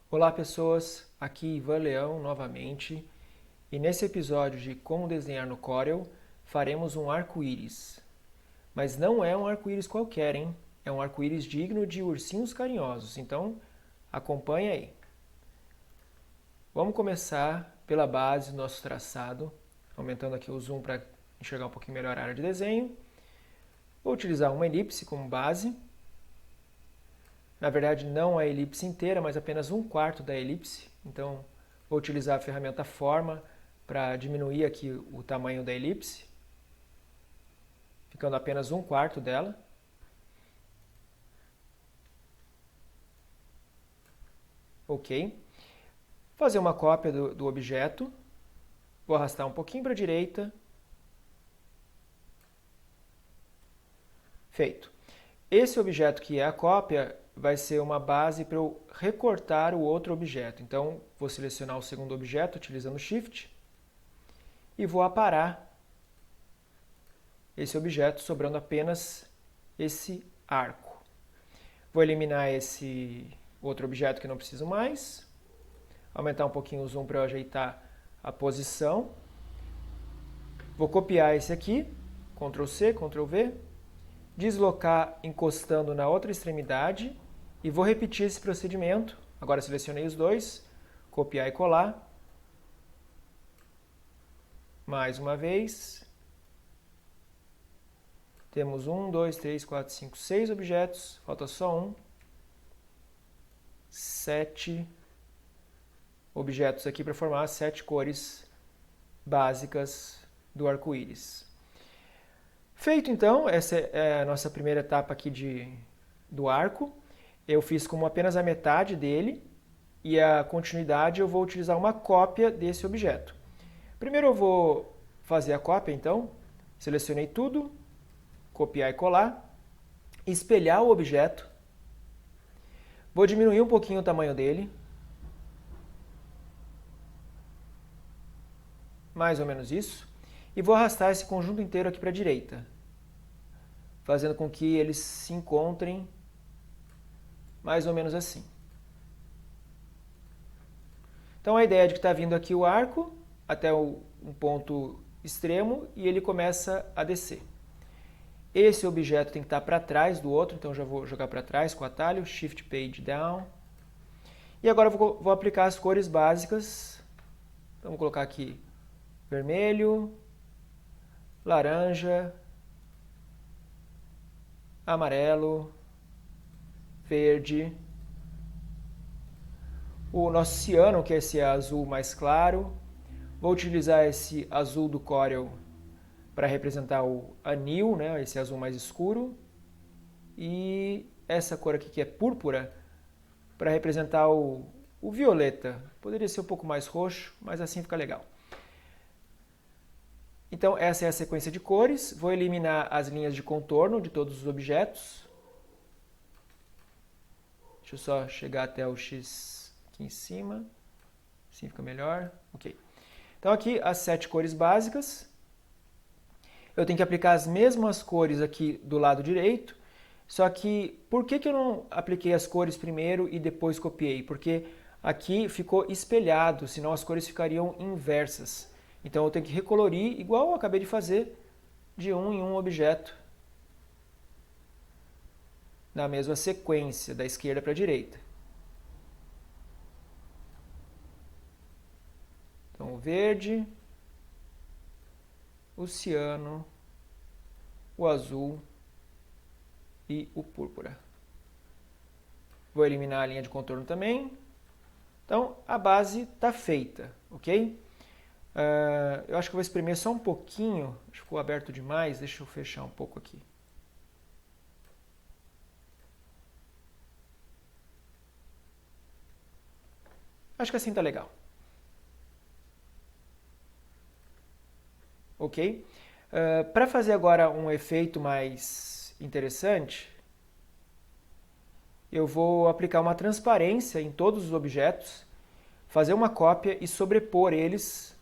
Olá pessoas, aqui Ivan Leão novamente e nesse episódio de Como Desenhar no Corel faremos um arco-íris. Mas não é um arco-íris qualquer, hein? É um arco-íris digno de ursinhos carinhosos, então acompanha aí. Vamos começar pela base do nosso traçado, aumentando aqui o zoom para enxergar um pouquinho melhor a área de desenho. Vou utilizar uma elipse como base. Na verdade, não a elipse inteira, mas apenas 1/4 da elipse. Então, vou utilizar a ferramenta Forma para diminuir aqui o tamanho da elipse, ficando apenas 1/4 dela. Ok. Fazer uma cópia do objeto. Vou arrastar um pouquinho para a direita. Feito. Esse objeto que é a cópia vai ser uma base para eu recortar o outro objeto. Então, vou selecionar o segundo objeto utilizando o Shift e vou aparar esse objeto, sobrando apenas esse arco. Vou eliminar esse outro objeto que não preciso mais, aumentar um pouquinho o zoom para eu ajeitar a posição. Vou copiar esse aqui, Ctrl C, Ctrl V, deslocar encostando na outra extremidade e vou repetir esse procedimento. Agora selecionei os dois, copiar e colar. Mais uma vez. Temos 1, 2, 3, 4, 5, 6 objetos, falta só um. 7 objetos aqui para formar as 7 cores básicas do arco-íris. Feito então, essa é a nossa primeira etapa aqui do arco. Eu fiz como apenas a metade dele e a continuidade eu vou utilizar uma cópia desse objeto. Primeiro eu vou fazer a cópia então, selecionei tudo, copiar e colar, espelhar o objeto, vou diminuir um pouquinho o tamanho dele, mais ou menos isso, e vou arrastar esse conjunto inteiro aqui para a direita, fazendo com que eles se encontrem mais ou menos assim. Então a ideia é de que está vindo aqui o arco até um ponto extremo e ele começa a descer. Esse objeto tem que estar para trás do outro, então já vou jogar para trás com o atalho, Shift Page Down. E agora eu vou aplicar as cores básicas. Então vou colocar aqui vermelho, laranja, amarelo, verde, o nosso ciano, que é esse azul mais claro. Vou utilizar esse azul do Corel para representar o anil, né, esse azul mais escuro. E essa cor aqui que é púrpura para representar o violeta. Poderia ser um pouco mais roxo, mas assim fica legal. Então essa é a sequência de cores. Vou eliminar as linhas de contorno de todos os objetos. Deixa eu só chegar até o X aqui em cima. Assim fica melhor. Ok. Então aqui as 7 cores básicas. Eu tenho que aplicar as mesmas cores aqui do lado direito. Só que por que eu não apliquei as cores primeiro e depois copiei? Porque aqui ficou espelhado, senão as cores ficariam inversas. Então eu tenho que recolorir, igual eu acabei de fazer, de um em um objeto, na mesma sequência, da esquerda para a direita. Então o verde, o ciano, o azul e o púrpura. Vou eliminar a linha de contorno também. Então a base está feita, ok? Eu acho que eu vou espremer só um pouquinho, acho que ficou aberto demais, deixa eu fechar um pouco aqui. Acho que assim está legal. Ok? Para fazer agora um efeito mais interessante, eu vou aplicar uma transparência em todos os objetos, fazer uma cópia e sobrepor eles.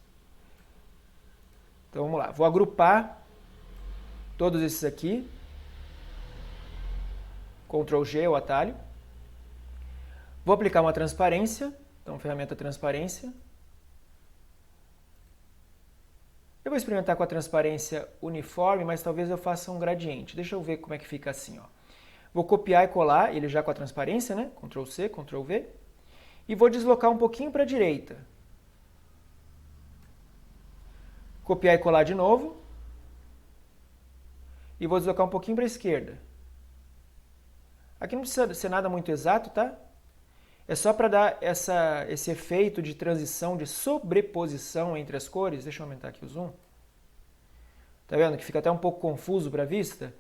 Então vamos lá, vou agrupar todos esses aqui, Ctrl G, o atalho. Vou aplicar uma transparência, então ferramenta transparência. Eu vou experimentar com a transparência uniforme, mas talvez eu faça um gradiente. Deixa eu ver como é que fica assim, ó. Vou copiar e colar ele já com a transparência, né? Ctrl C, Ctrl V. E vou deslocar um pouquinho para a direita. Copiar e colar de novo. E vou deslocar um pouquinho para a esquerda. Aqui não precisa ser nada muito exato, tá? É só para dar esse efeito de transição, de sobreposição entre as cores. Deixa eu aumentar aqui o zoom. Tá vendo que fica até um pouco confuso para a vista?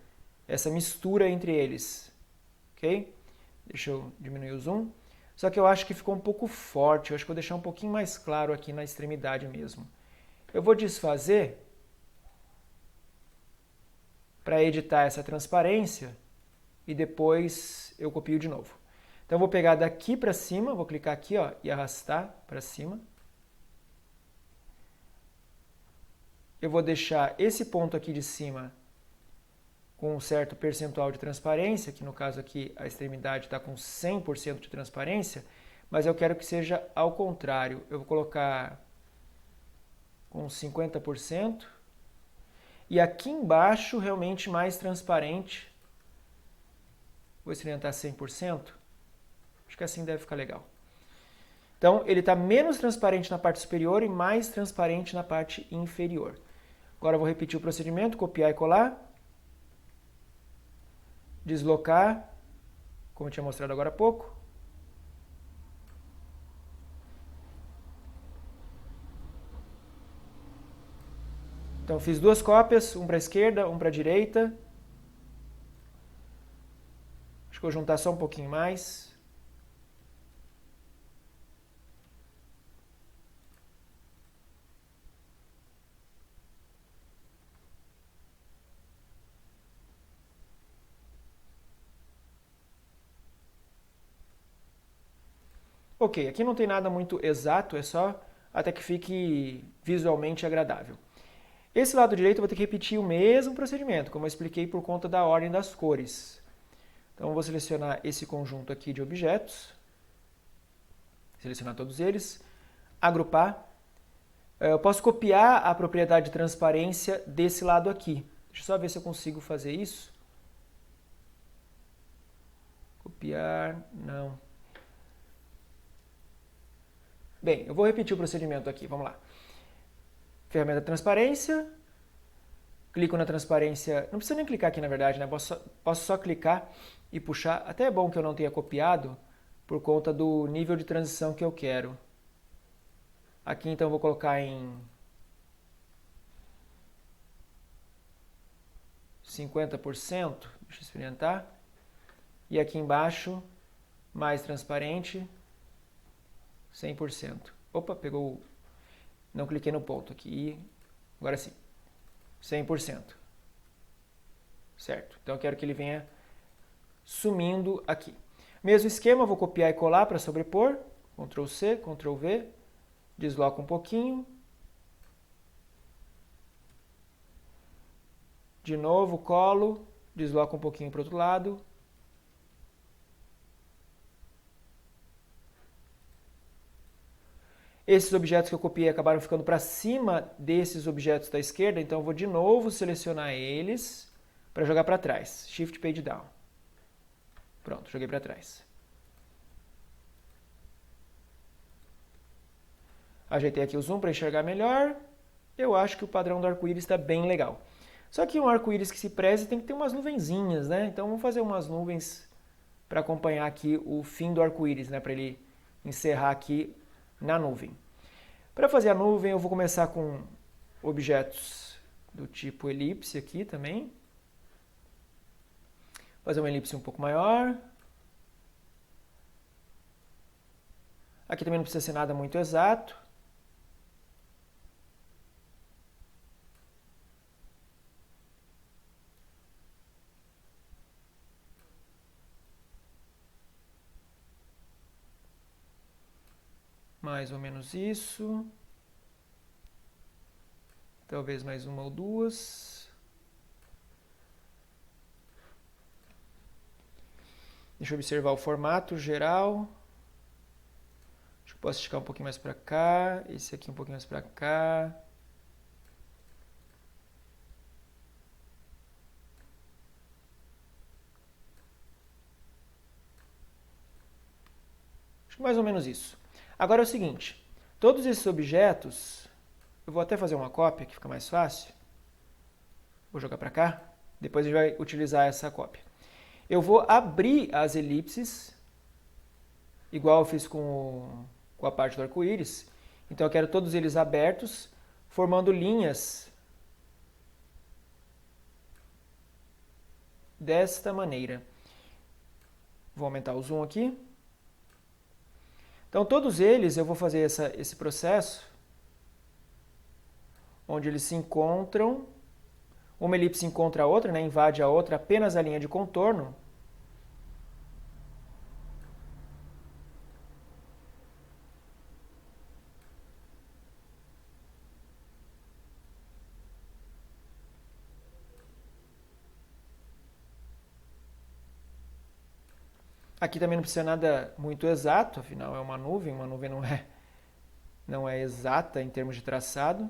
Essa mistura entre eles. Ok? Deixa eu diminuir o zoom. Só que eu acho que ficou um pouco forte. Eu acho que vou deixar um pouquinho mais claro aqui na extremidade mesmo. Eu vou desfazer para editar essa transparência e depois eu copio de novo. Então eu vou pegar daqui para cima, vou clicar aqui, ó, e arrastar para cima. Eu vou deixar esse ponto aqui de cima com um certo percentual de transparência, que no caso aqui a extremidade está com 100% de transparência, mas eu quero que seja ao contrário. Eu vou colocar com 50%. E aqui embaixo, realmente mais transparente. Vou experimentar 100%. Acho que assim deve ficar legal. Então, ele está menos transparente na parte superior e mais transparente na parte inferior. Agora eu vou repetir o procedimento, copiar e colar. Deslocar, como eu tinha mostrado agora há pouco. Então, fiz duas cópias, um para a esquerda, um para a direita. Acho que vou juntar só um pouquinho mais. Ok, aqui não tem nada muito exato, é só até que fique visualmente agradável. Esse lado direito eu vou ter que repetir o mesmo procedimento, como eu expliquei por conta da ordem das cores. Então eu vou selecionar esse conjunto aqui de objetos, selecionar todos eles, agrupar. Eu posso copiar a propriedade de transparência desse lado aqui. Deixa eu só ver se eu consigo fazer isso. Copiar, não. Bem, eu vou repetir o procedimento aqui, vamos lá. Ferramenta transparência, clico na transparência, não precisa nem clicar aqui na verdade, né? Posso só clicar e puxar, até é bom que eu não tenha copiado por conta do nível de transição que eu quero. Aqui então eu vou colocar em 50%, deixa eu experimentar, e aqui embaixo, mais transparente, 100%. Opa, pegou. Não cliquei no ponto aqui. Agora sim. 100%. Certo? Então eu quero que ele venha sumindo aqui. Mesmo esquema, vou copiar e colar para sobrepor. Ctrl C, Ctrl V. Desloco um pouquinho. De novo, colo. Desloco um pouquinho para o outro lado. Esses objetos que eu copiei acabaram ficando para cima desses objetos da esquerda, então eu vou de novo selecionar eles para jogar para trás. Shift Page Down. Pronto, joguei para trás. Ajeitei aqui o zoom para enxergar melhor. Eu acho que o padrão do arco-íris está bem legal. Só que um arco-íris que se preze tem que ter umas nuvenzinhas, né? Então vamos fazer umas nuvens para acompanhar aqui o fim do arco-íris, né? Para ele encerrar aqui na nuvem. Para fazer a nuvem, eu vou começar com objetos do tipo elipse aqui também. Fazer uma elipse um pouco maior. Aqui também não precisa ser nada muito exato. Mais ou menos isso. Talvez mais uma ou duas. Deixa eu observar o formato geral. Posso esticar um pouquinho mais para cá, esse aqui um pouquinho mais para cá. Acho que mais ou menos isso. Agora é o seguinte, todos esses objetos, eu vou até fazer uma cópia que fica mais fácil. Vou jogar para cá, depois a gente vai utilizar essa cópia. Eu vou abrir as elipses, igual eu fiz com a parte do arco-íris. Então eu quero todos eles abertos, formando linhas desta maneira. Vou aumentar o zoom aqui. Então todos eles eu vou fazer esse processo, onde eles se encontram, uma elipse encontra a outra, né, invade a outra, apenas a linha de contorno. Aqui também não precisa nada muito exato, afinal é uma nuvem não é exata em termos de traçado.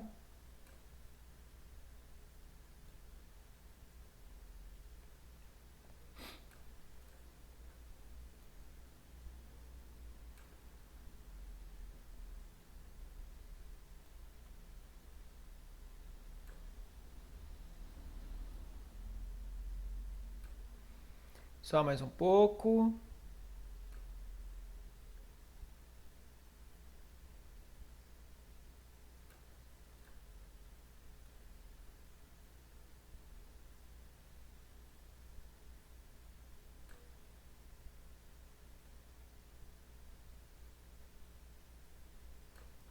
Só mais um pouco.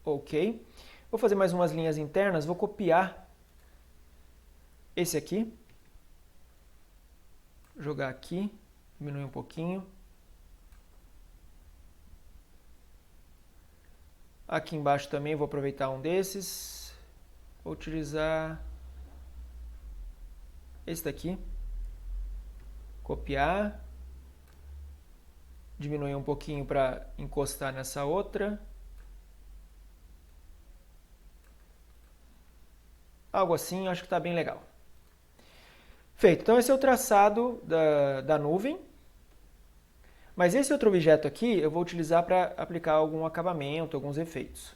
Ok. Vou fazer mais umas linhas internas, vou copiar esse aqui. Jogar aqui, diminuir um pouquinho. Aqui embaixo também vou aproveitar um desses. Vou utilizar esse daqui. Copiar. Diminuir um pouquinho para encostar nessa outra. Algo assim, acho que está bem legal. Feito. Então esse é o traçado da nuvem. Mas esse outro objeto aqui eu vou utilizar para aplicar algum acabamento, alguns efeitos.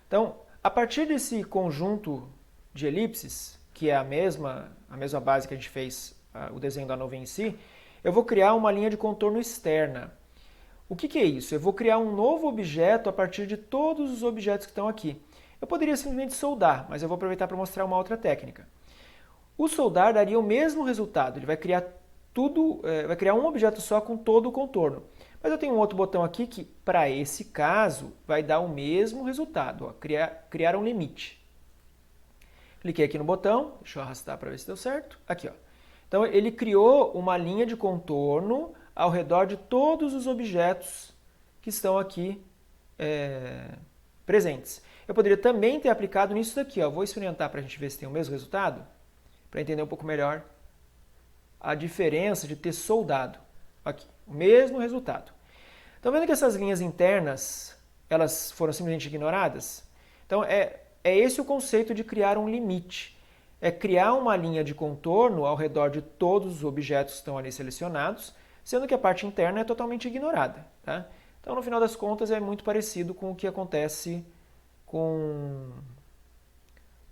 Então, a partir desse conjunto de elipses, que é a mesma base que a gente fez o desenho da nuvem em si, eu vou criar uma linha de contorno externa. O que é isso? Eu vou criar um novo objeto a partir de todos os objetos que estão aqui. Eu poderia simplesmente soldar, mas eu vou aproveitar para mostrar uma outra técnica. O soldar daria o mesmo resultado, ele vai criar vai criar um objeto só com todo o contorno. Mas eu tenho um outro botão aqui que, para esse caso, vai dar o mesmo resultado, ó, criar um limite. Cliquei aqui no botão, deixa eu arrastar para ver se deu certo. Aqui, ó. Então ele criou uma linha de contorno ao redor de todos os objetos que estão aqui presentes. Eu poderia também ter aplicado nisso daqui, ó. Vou experimentar para a gente ver se tem o mesmo resultado, para entender um pouco melhor a diferença de ter soldado. Aqui, o mesmo resultado. Estão vendo que essas linhas internas, elas foram simplesmente ignoradas? Então, é esse o conceito de criar um limite. É criar uma linha de contorno ao redor de todos os objetos que estão ali selecionados, sendo que a parte interna é totalmente ignorada. Tá? Então, no final das contas, é muito parecido com o que acontece com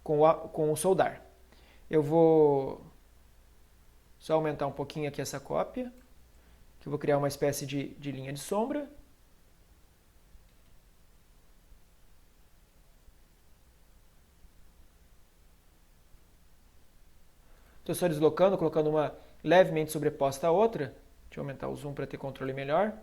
o soldar. Eu vou só aumentar um pouquinho aqui essa cópia, que eu vou criar uma espécie de linha de sombra. Estou só deslocando, colocando uma levemente sobreposta à outra. Deixa eu aumentar o zoom para ter controle melhor.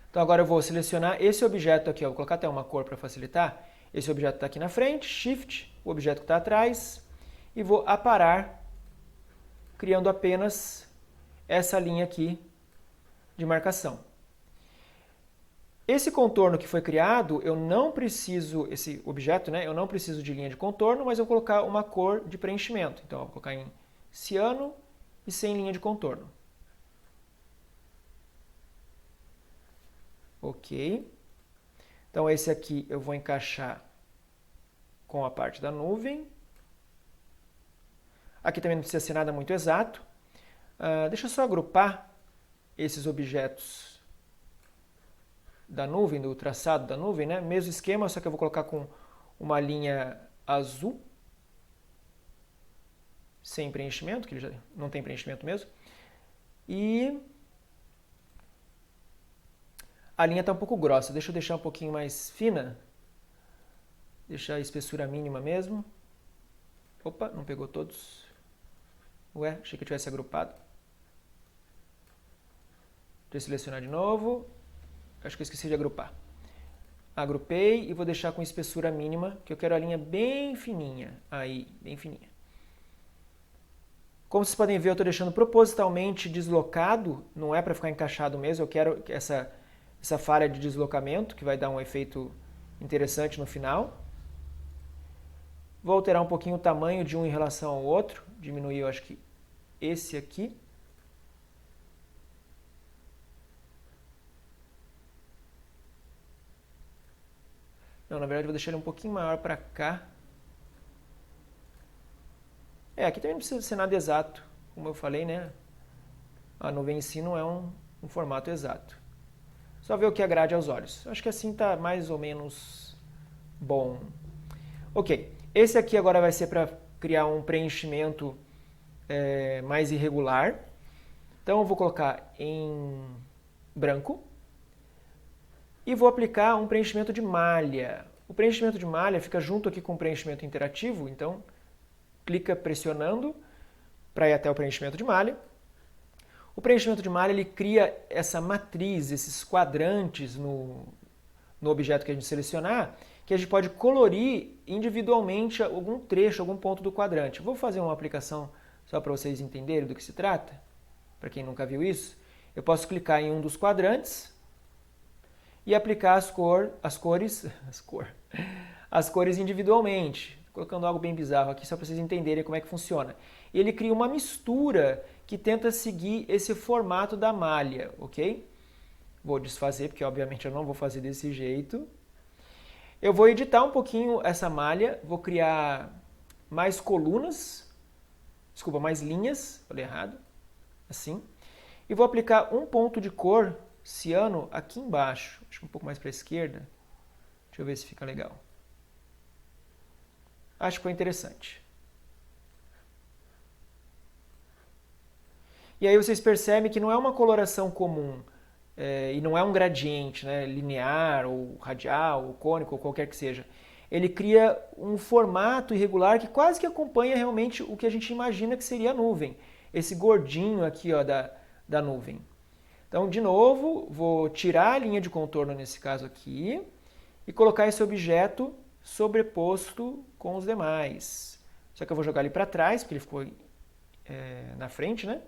Então agora eu vou selecionar esse objeto aqui, ó. Vou colocar até uma cor para facilitar. Esse objeto está aqui na frente, Shift, o objeto que está atrás, e vou aparar, criando apenas essa linha aqui de marcação. Esse contorno que foi criado, eu não preciso, esse objeto, né, eu não preciso de linha de contorno, mas eu vou colocar uma cor de preenchimento. Então, eu vou colocar em ciano e sem linha de contorno. Ok. Então esse aqui eu vou encaixar com a parte da nuvem. Aqui também não precisa ser nada muito exato. Deixa eu só agrupar esses objetos da nuvem, do traçado da nuvem, né? Mesmo esquema, só que eu vou colocar com uma linha azul, sem preenchimento, que ele já não tem preenchimento mesmo. E a linha está um pouco grossa, deixa eu deixar um pouquinho mais fina. Deixar a espessura mínima mesmo. Opa, não pegou todos. Ué, achei que eu tivesse agrupado. Deixa eu selecionar de novo. Acho que eu esqueci de agrupar. Agrupei e vou deixar com espessura mínima, que eu quero a linha bem fininha. Aí, bem fininha. Como vocês podem ver, eu estou deixando propositalmente deslocado. Não é para ficar encaixado mesmo. Eu quero essa falha de deslocamento, que vai dar um efeito interessante no final. Vou alterar um pouquinho o tamanho de um em relação ao outro. Diminuir, eu acho que esse aqui. Não, na verdade eu vou deixar ele um pouquinho maior para cá. Aqui também não precisa ser nada exato. Como eu falei, né? A nuvem em si não é um formato exato. Só ver o que agrade aos olhos. Acho que assim está mais ou menos bom. Ok, esse aqui agora vai ser para criar um preenchimento mais irregular. Então eu vou colocar em branco e vou aplicar um preenchimento de malha. O preenchimento de malha fica junto aqui com o preenchimento interativo, então clica pressionando para ir até o preenchimento de malha. O preenchimento de malha ele cria essa matriz, esses quadrantes no objeto que a gente selecionar, que a gente pode colorir individualmente algum trecho, algum ponto do quadrante. Vou fazer uma aplicação só para vocês entenderem do que se trata, para quem nunca viu isso. Eu posso clicar em um dos quadrantes e aplicar as cores individualmente. Colocando algo bem bizarro aqui só para vocês entenderem como é que funciona. E ele cria uma mistura que tenta seguir esse formato da malha, ok? Vou desfazer, porque obviamente eu não vou fazer desse jeito. Eu vou editar um pouquinho essa malha, vou criar mais colunas, mais linhas, falei errado, assim. E vou aplicar um ponto de cor ciano aqui embaixo, acho que um pouco mais para a esquerda. Deixa eu ver se fica legal. Acho que foi interessante. E aí vocês percebem que não é uma coloração comum e não é um gradiente, né, linear, ou radial, ou cônico, ou qualquer que seja. Ele cria um formato irregular que quase que acompanha realmente o que a gente imagina que seria a nuvem. Esse gordinho aqui ó, da nuvem. Então, de novo, vou tirar a linha de contorno nesse caso aqui e colocar esse objeto sobreposto com os demais. Só que eu vou jogar ele para trás, porque ele ficou na frente, né?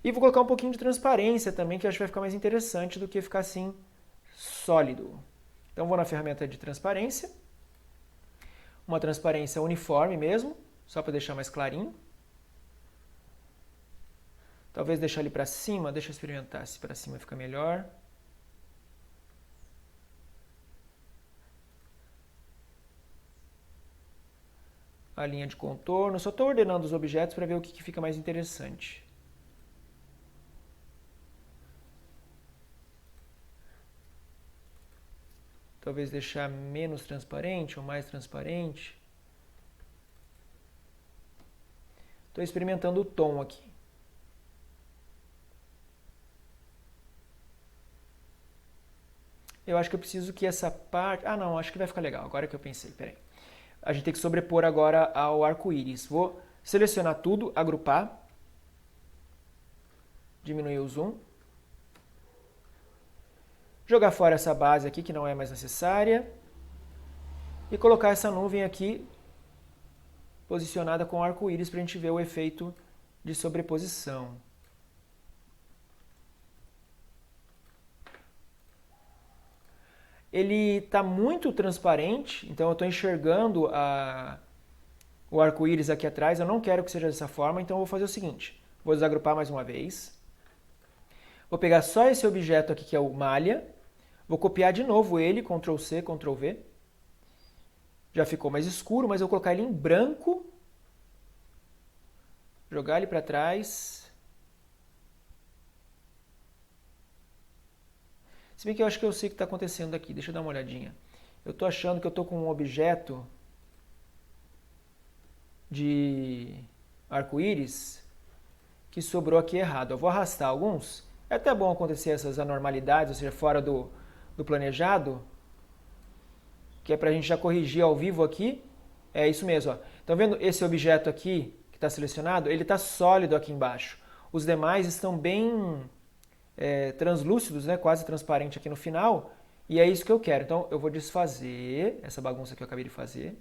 E vou colocar um pouquinho de transparência também, que eu acho que vai ficar mais interessante do que ficar assim, sólido. Então vou na ferramenta de transparência. Uma transparência uniforme mesmo, só para deixar mais clarinho. Talvez deixar ele para cima, deixa eu experimentar se para cima fica melhor. A linha de contorno, só estou ordenando os objetos para ver o que fica mais interessante. Talvez deixar menos transparente ou mais transparente. Estou experimentando o tom aqui. Eu acho que eu preciso que essa parte... Ah, não, acho que vai ficar legal. Agora que eu pensei, peraí. A gente tem que sobrepor agora ao arco-íris. Vou selecionar tudo, agrupar. Diminuir o zoom. Jogar fora essa base aqui, que não é mais necessária. E colocar essa nuvem aqui posicionada com o arco-íris para a gente ver o efeito de sobreposição. Ele está muito transparente, então eu estou enxergando o arco-íris aqui atrás. Eu não quero que seja dessa forma, então eu vou fazer o seguinte. Vou desagrupar mais uma vez. Vou pegar só esse objeto aqui que é o malha, vou copiar de novo ele, Ctrl C, Ctrl V. Já ficou mais escuro, mas eu vou colocar ele em branco, jogar ele para trás. Se bem que eu acho que eu sei o que está acontecendo aqui, deixa eu dar uma olhadinha. Eu estou achando que eu estou com um objeto de arco-íris que sobrou aqui errado. Eu vou arrastar alguns. É até bom acontecer essas anormalidades, ou seja, fora do planejado, que é para a gente já corrigir ao vivo aqui. É isso mesmo. Estão vendo esse objeto aqui que está selecionado? Ele está sólido aqui embaixo. Os demais estão bem translúcidos, né? Quase transparente aqui no final. E é isso que eu quero. Então eu vou desfazer essa bagunça que eu acabei de fazer,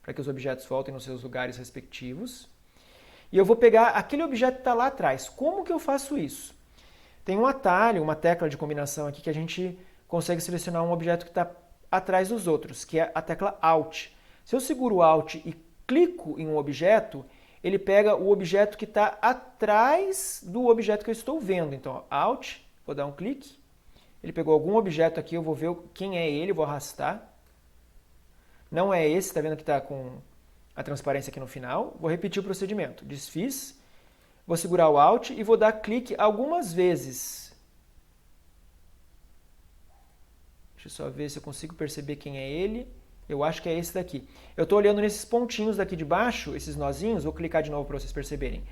para que os objetos voltem nos seus lugares respectivos. E eu vou pegar aquele objeto que está lá atrás. Como que eu faço isso? Tem um atalho, uma tecla de combinação aqui que a gente consegue selecionar um objeto que está atrás dos outros, que é a tecla Alt. Se eu seguro o Alt e clico em um objeto, ele pega o objeto que está atrás do objeto que eu estou vendo. Então, Alt, vou dar um clique. Ele pegou algum objeto aqui, eu vou ver quem é ele, vou arrastar. Não é esse, está vendo que está com a transparência aqui no final. Vou repetir o procedimento. Desfiz, vou segurar o Alt e vou dar clique algumas vezes. Deixa eu só ver se eu consigo perceber quem é ele. Eu acho que é esse daqui. Eu estou olhando nesses pontinhos daqui de baixo, esses nozinhos, vou clicar de novo para vocês perceberem.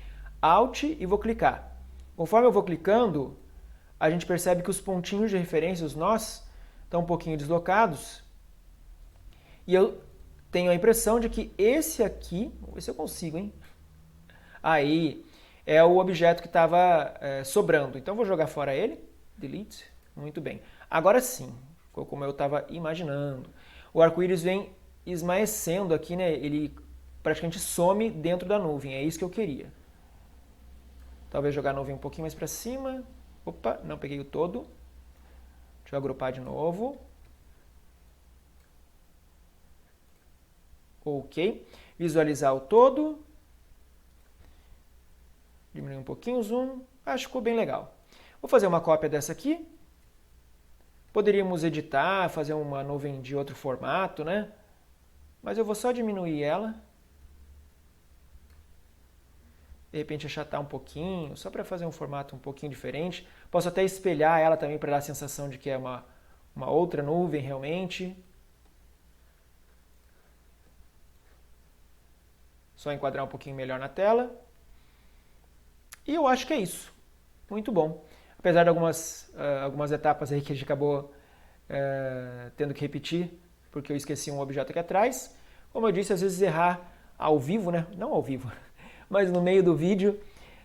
Alt e vou clicar. Conforme eu vou clicando, a gente percebe que os pontinhos de referência, os nós, estão um pouquinho deslocados. E eu tenho a impressão de que esse aqui, vamos ver se eu consigo, hein? Aí, é o objeto que estava sobrando. Então, vou jogar fora ele. Delete. Muito bem. Agora sim, ficou como eu estava imaginando. O arco-íris vem esmaecendo aqui, né? Ele praticamente some dentro da nuvem. É isso que eu queria. Talvez jogar a nuvem um pouquinho mais para cima. Opa, não peguei o todo. Deixa eu agrupar de novo. Ok. Visualizar o todo. Diminuir um pouquinho o zoom. Acho que ficou bem legal. Vou fazer uma cópia dessa aqui. Poderíamos editar, fazer uma nuvem de outro formato, né? Mas eu vou só diminuir ela. De repente achatar um pouquinho, só para fazer um formato um pouquinho diferente. Posso até espelhar ela também para dar a sensação de que é uma outra nuvem realmente. Só enquadrar um pouquinho melhor na tela. E eu acho que é isso. Muito bom. Apesar de algumas etapas aí que a gente acabou tendo que repetir, porque eu esqueci um objeto aqui atrás. Como eu disse, às vezes errar ao vivo, né? Não ao vivo, mas no meio do vídeo,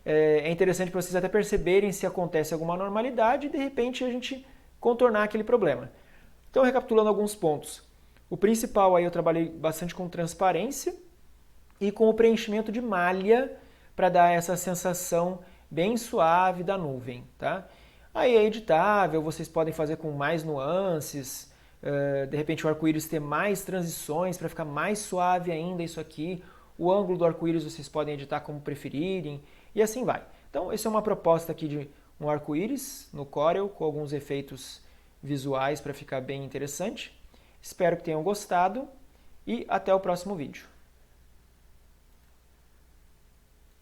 é interessante para vocês até perceberem se acontece alguma anormalidade e de repente a gente contornar aquele problema. Então, recapitulando alguns pontos. O principal aí eu trabalhei bastante com transparência e com o preenchimento de malha para dar essa sensação bem suave da nuvem, tá? Aí é editável, vocês podem fazer com mais nuances, de repente o arco-íris ter mais transições para ficar mais suave ainda isso aqui. O ângulo do arco-íris vocês podem editar como preferirem e assim vai. Então, essa é uma proposta aqui de um arco-íris no Corel com alguns efeitos visuais para ficar bem interessante. Espero que tenham gostado e até o próximo vídeo.